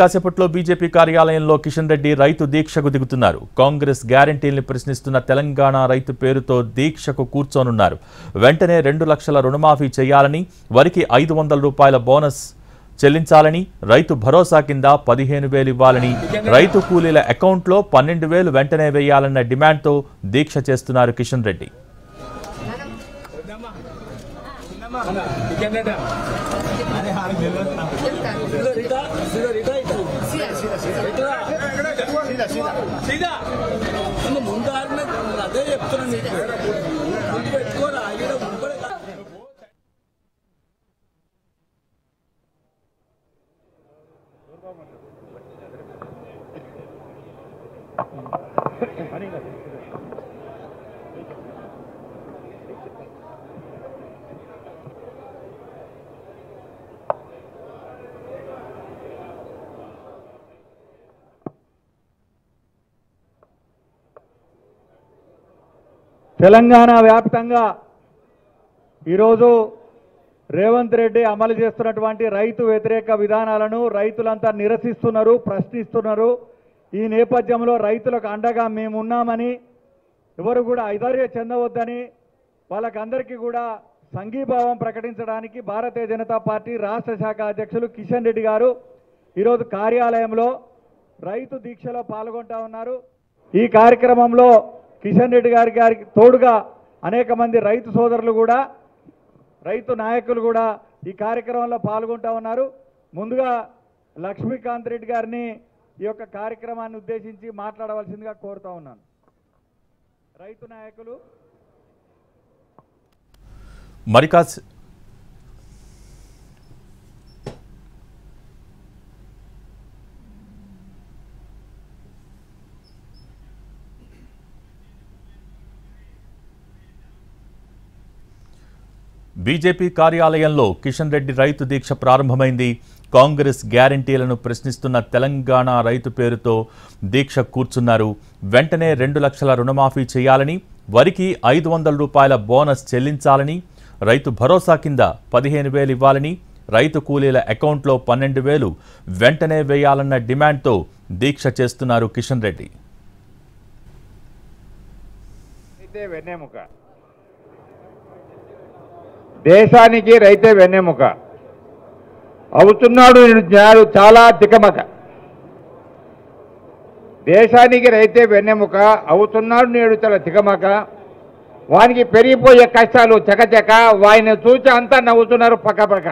కాసేపట్లో బీజేపీ కార్యాలయంలో కిషన్ రెడ్డి రైతు దీక్షకు దిగుతున్నారు. కాంగ్రెస్ గ్యారంటీల్ని ప్రశ్నిస్తున్న తెలంగాణ రైతు పేరుతో దీక్షకు కూర్చోనున్నారు. వెంటనే 2 లక్షల రుణమాఫీ చేయాలని, వరికి 500 రూపాయల బోనస్ చెల్లించాలని, రైతు భరోసా కింద 15,000 ఇవ్వాలని, రైతు కూలీల అకౌంట్లో 12,000 వెంటనే వేయాలన్న డిమాండ్తో దీక్ష చేస్తున్నారు కిషన్ రెడ్డి. తెలంగాణ వ్యాప్తంగా ఈరోజు రేవంత్ రెడ్డి అమలు చేస్తున్నటువంటి రైతు వ్యతిరేక విధానాలను రైతులంతా నిరసిస్తున్నారు, ప్రశ్నిస్తున్నారు. ఈ నేపథ్యంలో రైతులకు అండగా మేమున్నామని, ఎవరు కూడా ఐదార్య చెందవద్దని, వాళ్ళకందరికీ కూడా సంఘీభావం ప్రకటించడానికి భారతీయ జనతా పార్టీ రాష్ట్ర శాఖ అధ్యక్షులు కిషన్ రెడ్డి గారు ఈరోజు కార్యాలయంలో రైతు దీక్షలో పాల్గొంటా ఉన్నారు. ఈ కార్యక్రమంలో కిషన్ రెడ్డి గారికి తోడుగా అనేక మంది రైతు సోదరులు కూడా, రైతు నాయకులు కూడా ఈ కార్యక్రమంలో పాల్గొంటా ఉన్నారు. ముందుగా లక్ష్మీకాంత్ రెడ్డి గారిని ఈ యొక్క కార్యక్రమాన్ని ఉద్దేశించి మాట్లాడవలసిందిగా కోరుతా ఉన్నాను. రైతు నాయకులు మరికాస్ బీజేపీ కార్యాలయంలో కిషన్ రెడ్డి రైతు దీక్ష ప్రారంభమైంది. కాంగ్రెస్ గ్యారంటీలను ప్రశ్నిస్తున్న తెలంగాణ రైతు పేరుతో దీక్ష కూర్చున్నారు. వెంటనే 2 లక్షల రుణమాఫీ చేయాలని, వరికి 500 రూపాయల బోనస్ చెల్లించాలని, రైతు భరోసా కింద 15,000 ఇవ్వాలని, రైతు కూలీల అకౌంట్లో 12,000 వెంటనే వేయాలన్న డిమాండ్తో దీక్ష చేస్తున్నారు కిషన్ రెడ్డి. దేశానికి రైతే వెన్నెముక అవుతున్నాడు. చాలా తికమక. దేశానికి రైతే వెన్నెముక అవుతున్నాడు నేడు చాలా తికమక. వానికి పెరిగిపోయే కష్టాలు చకచక, వాయిని చూసి అంతా నవ్వుతున్నారు పక్క పక్క.